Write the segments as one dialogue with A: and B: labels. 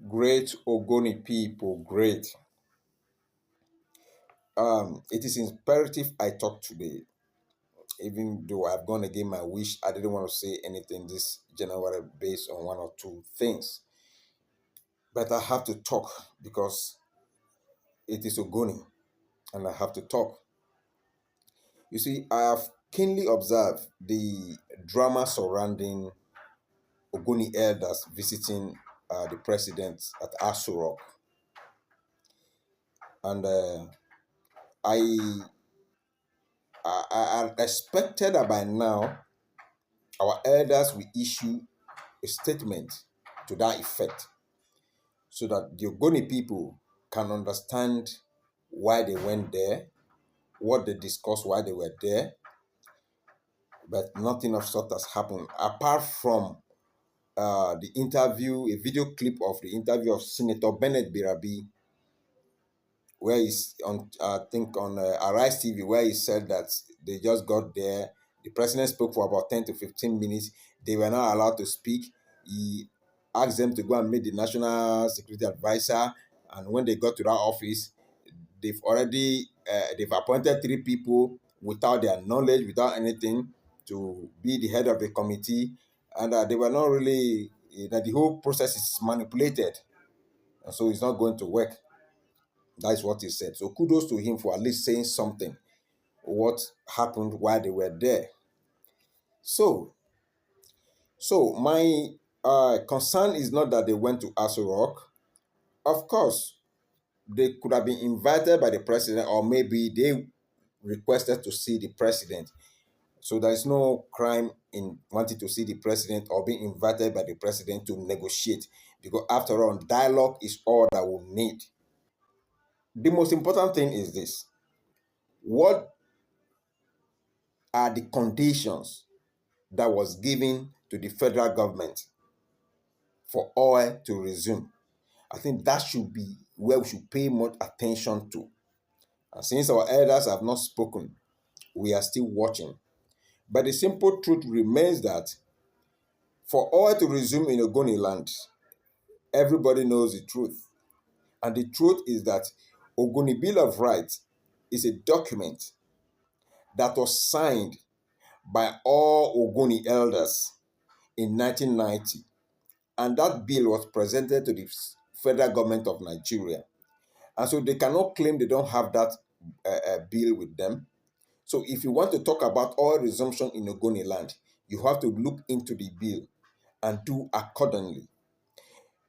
A: Great Ogoni people, great. It is imperative I talk today, even though I've gone again my wish. I didn't want to say anything this January based on one or two things, but I have to talk because it is Ogoni, and I have to talk. You see, I have keenly observed the drama surrounding Ogoni elders visiting the president at Aso Rock, and I I expected that by now our elders will issue a statement to that effect so that the Ogoni people can understand why they went there, what they discussed while they were there, but nothing of sort has happened apart from the interview, a video clip of the interview of Senator Bennett Birabi, where he's on, I think on Arise TV, where he said that they just got there. The president spoke for about 10 to 15 minutes. They were not allowed to speak. He asked them to go and meet the national security advisor. And when they got to that office, they've appointed three people without their knowledge, without anything, to be the head of the committee. And they were not really, that the whole process is manipulated. And so it's not going to work. That is what he said. So kudos to him for at least saying something, what happened while they were there. So, so my concern is not that they went to Aso Rock. Of course, they could have been invited by the president, or maybe they requested to see the president. So there is no crime in wanting to see the president or being invited by the president to negotiate, because after all, dialogue is all that we need. The most important thing is this: what are the conditions that was given to the federal government for oil to resume? I think that should be where we should pay more attention to. And since our elders have not spoken, we are still watching. But the simple truth remains that for oil to resume in Ogoni land, everybody knows the truth. And the truth is that Ogoni Bill of Rights is a document that was signed by all Ogoni elders in 1990. And that bill was presented to the federal government of Nigeria. And so they cannot claim they don't have that bill with them. So if you want to talk about oil resumption in Ogoni land, you have to look into the bill and do accordingly.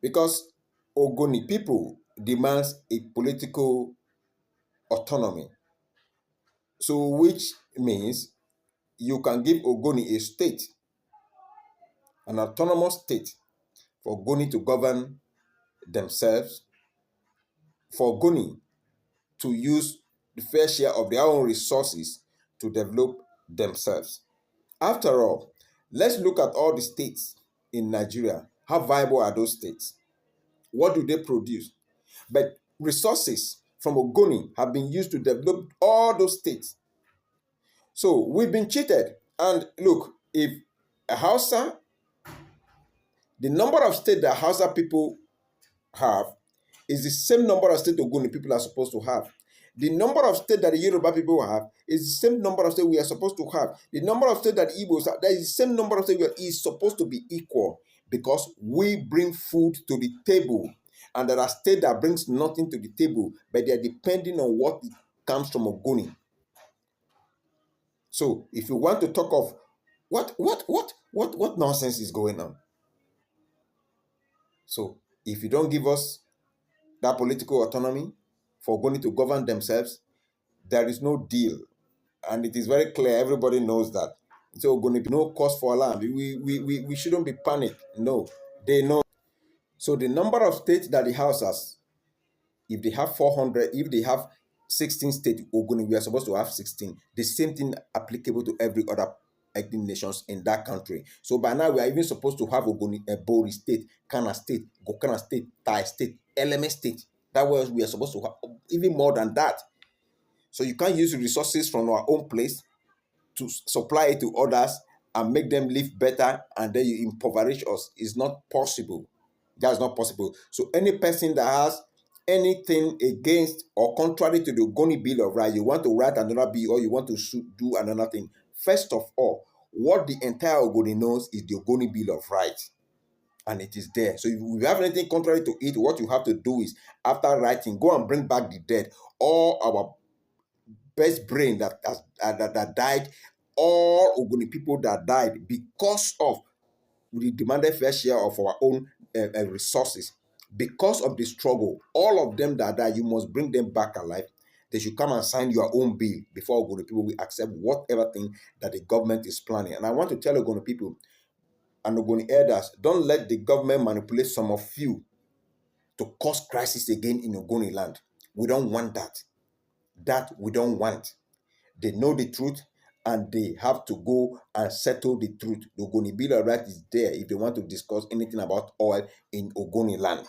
A: Because Ogoni people demands a political autonomy. So which means you can give Ogoni a state, an autonomous state, for Ogoni to govern themselves, for Ogoni to use the fair share of their own resources to develop themselves. After all, let's look at all the states in Nigeria. How viable are those states? What do they produce? But resources from Ogoni have been used to develop all those states. So we've been cheated. And look, if a Hausa, the number of states that Hausa people have is the same number of states Ogoni people are supposed to have. The number of states that the Yoruba people have is the same number of states we are supposed to have. The number of states that the Igbos have, that is the same number of states is supposed to be equal, because we bring food to the table. And there are states that brings nothing to the table, but they are depending on what comes from Ogoni. So if you want to talk of what nonsense is going on. So if you don't give us that political autonomy for Ogoni to govern themselves, there is no deal. And it is very clear, everybody knows that. So going to be no cause for alarm. We shouldn't be panicked. No, they know. So the number of states that the House has, if they have 400, if they have 16 states, Ogoni, we are supposed to have 16. The same thing applicable to every other ethnic nations in that country. So by now, we are even supposed to have Ogoni, Bori state, Kana state, Gokana state, Tai state, Eleme state. That was we are supposed to have even more than that. So you can't use resources from our own place to supply it to others and make them live better, and then you impoverish us. It's not possible. That's not possible. So any person that has anything against or contrary to the Ogoni Bill of Rights, you want to write another bill or you want to do another thing, first of all, what the entire Ogoni knows is the Ogoni Bill of Rights, and it is there. So if you have anything contrary to it, what you have to do is, after writing, go and bring back the dead, all our best brain that died, all Ogoni people that died because of we demanded fair share of our own resources, because of the struggle. All of them that died, you must bring them back alive. They should come and sign your own bill before Ogoni people will accept whatever thing that the government is planning. And I want to tell Ogoni people and Ogoni elders, don't let the government manipulate some of you to cause crisis again in Ogoni land. We don't want that. That we don't want. They know the truth and they have to go and settle the truth. The Ogoni Bill of Rights is there if they want to discuss anything about oil in Ogoni land.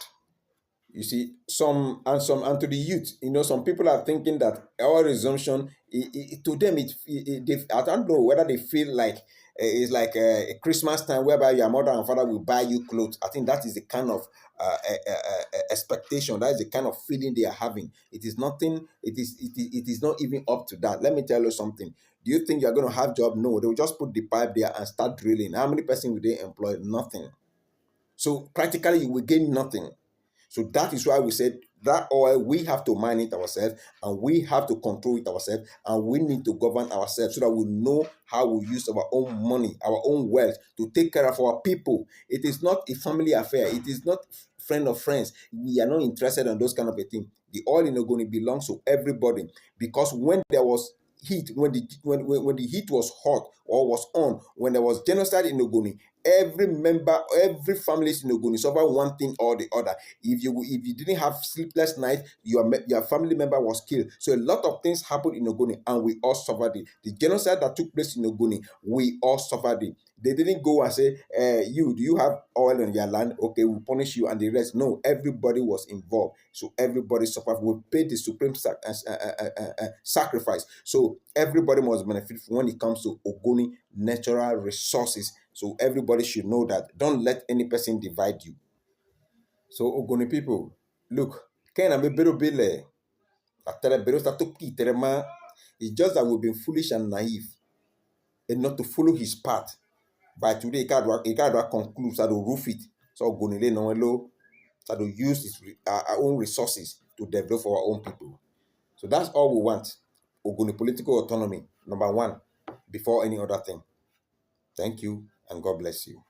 A: You see, some to the youth, some people are thinking that our resumption, to them, I don't know whether they feel like it's like a Christmas time whereby your mother and father will buy you clothes. I think that is the kind of expectation. That is the kind of feeling they are having. It is nothing. It is not even up to that. Let me tell you something. Do you think you are going to have job? No, they will just put the pipe there and start drilling. How many person will they employ? Nothing. So practically, you will gain nothing. So that is why we said that oil, we have to mine it ourselves and we have to control it ourselves, and we need to govern ourselves so that we know how we use our own money, our own wealth to take care of our people. It is not a family affair. It is not friend of friends. We are not interested in those kind of a thing. The oil in Ogoni belongs to everybody, because when there was heat, when the heat was hot or was on, when there was genocide in Ogoni, every member, every family in Ogoni suffered one thing or the other. If you didn't have sleepless night, your family member was killed. So a lot of things happened in Ogoni, and we all suffered it. The genocide that took place in Ogoni, we all suffered it. They didn't go and say, do you have oil on your land? Okay, we'll punish you and the rest. No, everybody was involved. So everybody suffered. We paid the supreme sacrifice. So everybody must benefit when it comes to Ogoni natural resources. So everybody should know that. Don't let any person divide you. So Ogoni people, look, Ken Abebero Bele, it's just that we've been foolish and naive and not to follow his path. By today, he can't conclude, so to roof it. So Ogonile no low, so to use our own resources to develop for our own people. So that's all we want. Ogoni political autonomy, number one, before any other thing. Thank you, and God bless you.